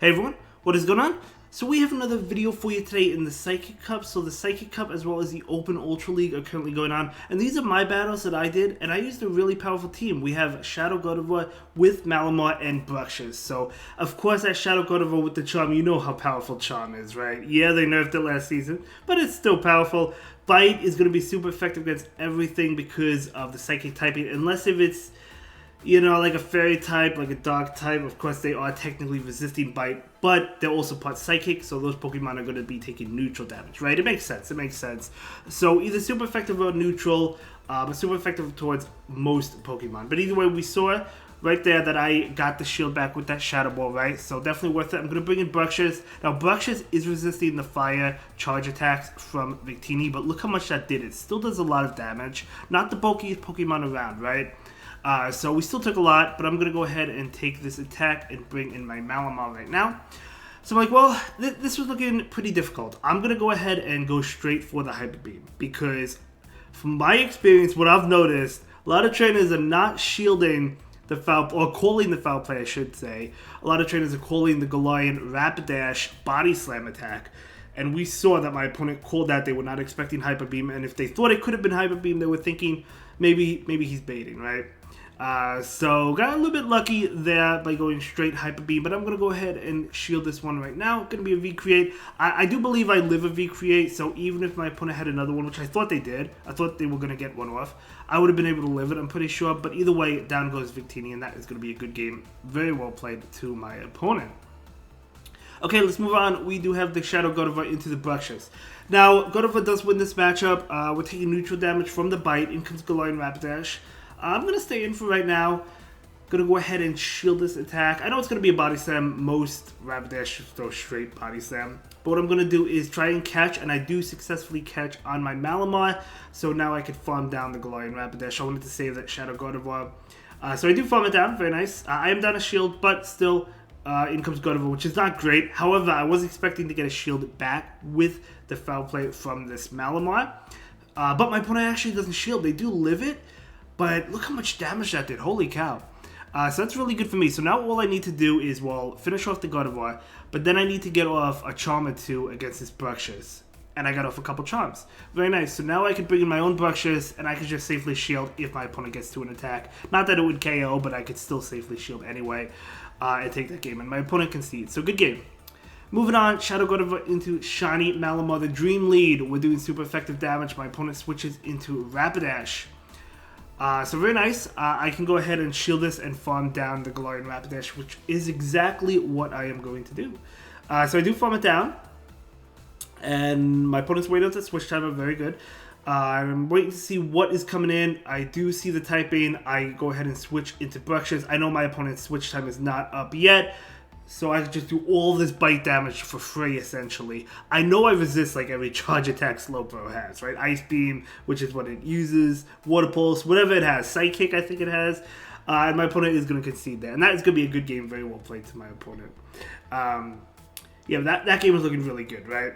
Hey everyone, what is going on? So we have another video for you today in the Psychic Cup. So the Psychic Cup as well as the Open Ultra League are currently going on. And these are my battles that I did, and I used a really powerful team. We have Shadow Gardevoir with Malamar and Brushes. So of course that Shadow Gardevoir with the Charm, you know how powerful Charm is, right? Yeah, they nerfed it last season, but it's still powerful. Bite is going to be super effective against everything because of the Psychic typing, unless if it's, you know, like a fairy type, like a dark type. Of course, they are technically resisting Bite, but they're also part Psychic, so those Pokemon are going to be taking neutral damage, right? It makes sense. It makes sense. So either super effective or neutral, but super effective towards most Pokemon. But either way, we saw right there that I got the shield back with that Shadow Ball, right? So definitely worth it. I'm going to bring in Brushes. Now, Brushes is resisting the fire charge attacks from Victini, but look how much that did. It still does a lot of damage. Not the bulkiest Pokemon around, right? So we still took a lot, but I'm going to go ahead and take this attack and bring in my Malamar right now. So I'm like, well, this was looking pretty difficult. I'm going to go ahead and go straight for the Hyper Beam because from my experience, what I've noticed, a lot of trainers are not shielding the foul, or calling the foul play, I should say. A lot of trainers are calling the Galarian Rapidash Body Slam attack. And we saw that my opponent called that. They were not expecting Hyper Beam, and if they thought it could have been Hyper Beam, they were thinking maybe he's baiting, right? So got a little bit lucky there by going straight Hyper Beam, but I'm going to go ahead and shield this one right now. Going to be a V-Create. I do believe I live a V-Create, so even if my opponent had another one, which I thought they did, I thought they were going to get one off, I would have been able to live it, I'm pretty sure. But either way, down goes Victini, and that is going to be a good game. Very well played to my opponent. Okay, let's move on. We do have the Shadow Gardevoir into the Brushes. Now, Gardevoir does win this matchup. We're taking neutral damage from the Bite. In comes Galarian Rapidash. I'm going to stay in for right now. Going to go ahead and shield this attack. I know it's going to be a Body Slam. Most Rapidash throw straight Body Slam. But what I'm going to do is try and catch, and I do successfully catch on my Malamar. So now I can farm down the Galarian Rapidash. I wanted to save that Shadow Gardevoir. So I do farm it down. Very nice. I am down a shield, but still in comes Gardevoir, which is not great. However, I was expecting to get a shield back with the foul play from this Malamar. But my opponent actually doesn't shield. They do live it. But look how much damage that did. Holy cow. So that's really good for me. So now all I need to do is, well, finish off the Gardevoir. But then I need to get off a Charm or two against his Brushes. And I got off a couple Charms. Very nice. So now I can bring in my own Brushes, and I can just safely shield if my opponent gets to an attack. Not that it would KO, but I could still safely shield anyway and take that game. And my opponent concedes. So good game. Moving on, Shadow Gardevoir into Shiny Malamar, the Dream Lead. We're doing super effective damage. My opponent switches into Rapidash. So very nice. I can go ahead and shield this and farm down the Galarian Rapidash, which is exactly what I am going to do. So I do farm it down. And my opponent's waiting until switch time. I'm very good. I'm waiting to see what is coming in. I do see the typing. I go ahead and switch into Brushes. I know my opponent's switch time is not up yet. So I can just do all this bite damage for free, essentially. I know I resist like every charge attack Slowbro has, right? Ice Beam, which is what it uses, Water Pulse, whatever it has. Psychic, I think it has. And my opponent is going to concede there. And that is going to be a good game, very well played to my opponent. Yeah, that game was looking really good, right?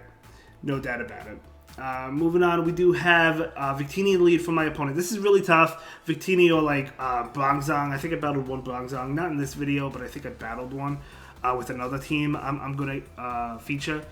No doubt about it. Moving on, we do have Victini in the lead for my opponent. This is really tough. Victini or like Bronzong. I think I battled one Bronzong. Not in this video, but I think I battled one. With another team I'm going to feature.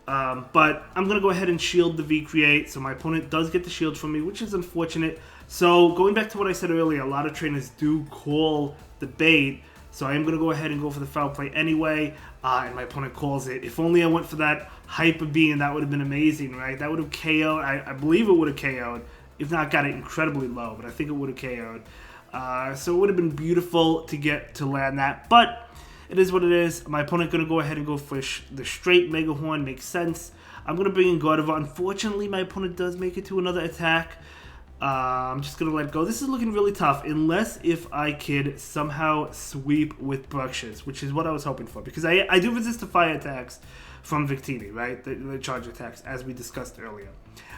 But I'm going to go ahead and shield the V-Create, so my opponent does get the shield from me, which is unfortunate. So going back to what I said earlier, a lot of trainers do call the bait, so I am going to go ahead and go for the foul play anyway, and my opponent calls it. If only I went for that Hyper Beam, that would have been amazing, right? That would have KO'd. I believe it would have KO'd, if not got it incredibly low, but I think it would have KO'd. So it would have been beautiful to get to land that, but it is what it is. My opponent going to go ahead and go for the straight Mega Horn. Makes sense. I'm going to bring in Gardevoir. Unfortunately, my opponent does make it to another attack. I'm just going to let it go. This is looking really tough, unless if I could somehow sweep with Brushes, which is what I was hoping for. Because I do resist the fire attacks from Victini, right? The charge attacks, as we discussed earlier.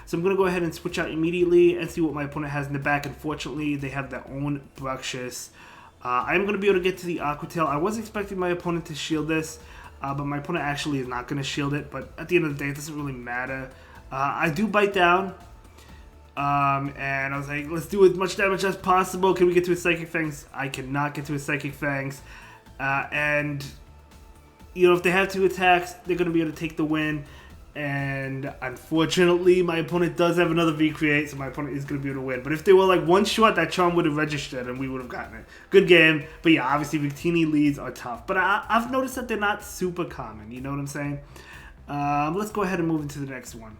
So I'm going to go ahead and switch out immediately and see what my opponent has in the back. Unfortunately, they have their own Brushes. I am going to be able to get to the Aqua Tail. I was expecting my opponent to shield this, but my opponent actually is not going to shield it. But at the end of the day, it doesn't really matter. I do bite down, and I was like, let's do as much damage as possible. Can we get to his Psychic Fangs? I cannot get to his Psychic Fangs. And you know, if they have 2 attacks, they're going to be able to take the win. And unfortunately, my opponent does have another V-Create, so my opponent is going to be able to win. But if they were like one shot, that charm would have registered and we would have gotten it. Good game. But yeah, obviously Victini leads are tough. But I've noticed that they're not super common. You know what I'm saying? Let's go ahead and move into the next one.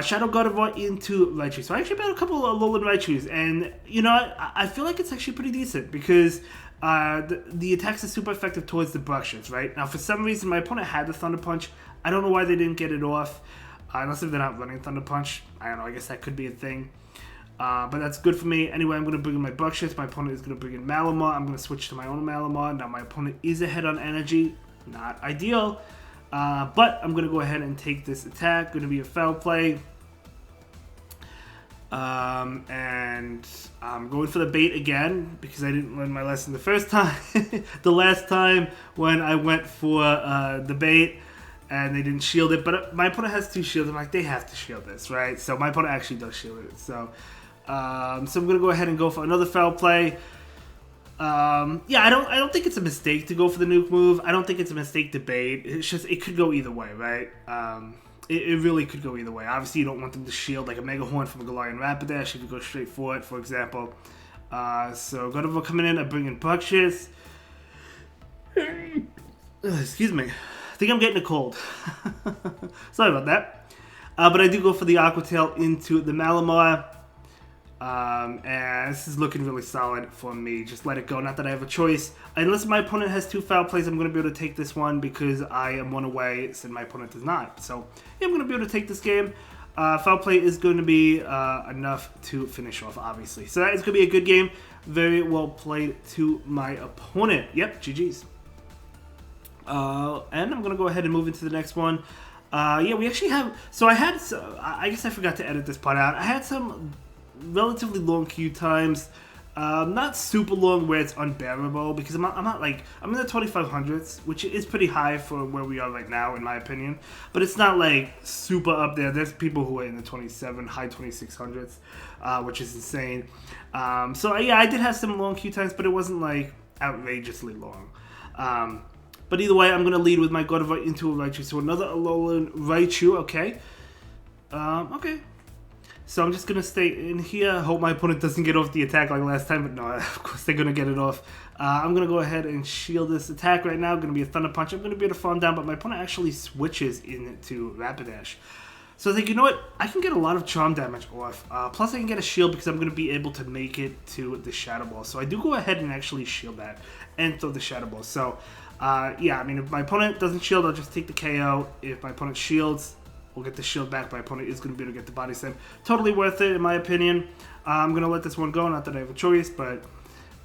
Shadow Gardevoir into Raichu. So I actually got a couple of Alolan Raichus. And, you know, I feel like it's actually pretty decent because the attacks are super effective towards the brushes, right? Now, for some reason, my opponent had the Thunder Punch. I don't know why they didn't get it off. Unless if they're not running Thunder Punch. I don't know. I guess that could be a thing. But that's good for me. Anyway, I'm going to bring in my Brushes. My opponent is going to bring in Malamar. I'm going to switch to my own Malamar. Now, my opponent is ahead on energy. Not ideal. But I'm going to go ahead and take this attack. Going to be a foul play. And I'm going for the bait again because I didn't learn my lesson the first time. The last time when I went for the bait and they didn't shield it. But my opponent has 2 shields. I'm like, they have to shield this, right? So my opponent actually does shield it. So, so I'm going to go ahead and go for another foul play. Yeah, I don't think it's a mistake to go for the nuke move. I don't think it's a mistake to bait. It's just, it could go either way, right? It really could go either way. Obviously, you don't want them to shield like a Mega Horn from a Galarian Rapidash if you go straight for it, for example. So Gardevoir coming in, I bring in Brushes. Excuse me. I think I'm getting a cold. Sorry about that. But I do go for the Aqua Tail into the Malamar. And this is looking really solid for me. Just let it go. Not that I have a choice. Unless my opponent has 2 foul plays, I'm going to be able to take this one because I am 1 away, and my opponent does not. So, yeah, I'm going to be able to take this game. Foul play is going to be enough to finish off, obviously. So that is going to be a good game. Very well played to my opponent. Yep, GG's. And I'm going to go ahead and move into the next one. Yeah, we actually have... So I guess I forgot to edit this part out. I had some relatively long queue times. Not super long where it's unbearable because I'm not like... I'm in the 2500s, which is pretty high for where we are right now, in my opinion. But it's not like super up there. There's people who are in the 27, high 2600s, which is insane. So yeah, I did have some long queue times, but it wasn't like outrageously long. But either way, I'm going to lead with my Gardevoir into a Raichu. So another Alolan Raichu, okay. Okay. So I'm just going to stay in here. Hope my opponent doesn't get off the attack like last time. But no, of course they're going to get it off. I'm going to go ahead and shield this attack right now. Going to be a Thunder Punch. I'm going to be able to farm down. But my opponent actually switches into Rapidash. So I think, you know what? I can get a lot of charm damage off. Plus I can get a shield because I'm going to be able to make it to the Shadow Ball. So I do go ahead and actually shield that and throw the Shadow Ball. So... yeah, I mean, if my opponent doesn't shield, I'll just take the KO. If my opponent shields, we'll get the shield back. My opponent is going to be able to get the Body Slam. Totally worth it, in my opinion. I'm going to let this one go. Not that I have a choice, but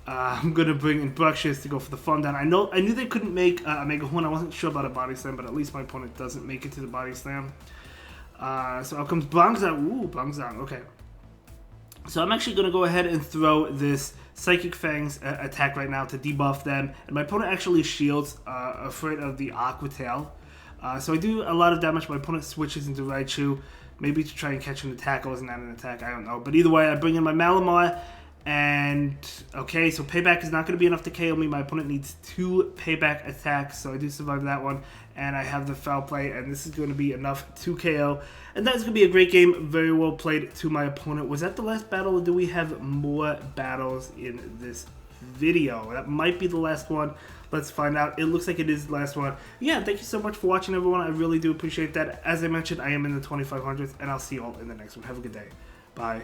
I'm going to bring in Brushes to go for the farm down. I knew they couldn't make a Mega Horn. I wasn't sure about a Body Slam, but at least my opponent doesn't make it to the Body Slam. So out comes Bangzang. Ooh, Bangzang. Okay. So I'm actually going to go ahead and throw this Psychic Fangs attack right now to debuff them. And my opponent actually shields, afraid of the Aqua Tail. So I do a lot of damage. My opponent switches into Raichu. Maybe to try and catch an attack. I wasn't at an attack. I don't know. But either way, I bring in my Malamar. And, okay, so Payback is not going to be enough to KO me. My opponent needs 2 Payback attacks. So I do survive that one. And I have the Foul Play. And this is going to be enough to KO. And that's going to be a great game. Very well played to my opponent. Was that the last battle, or do we have more battles in this video? That might be the last one. Let's find out. It looks like it is the last one. Yeah, thank you so much for watching, everyone. I really do appreciate that. As I mentioned, I am in the 2500s, and I'll see you all in the next one. Have a good day. Bye.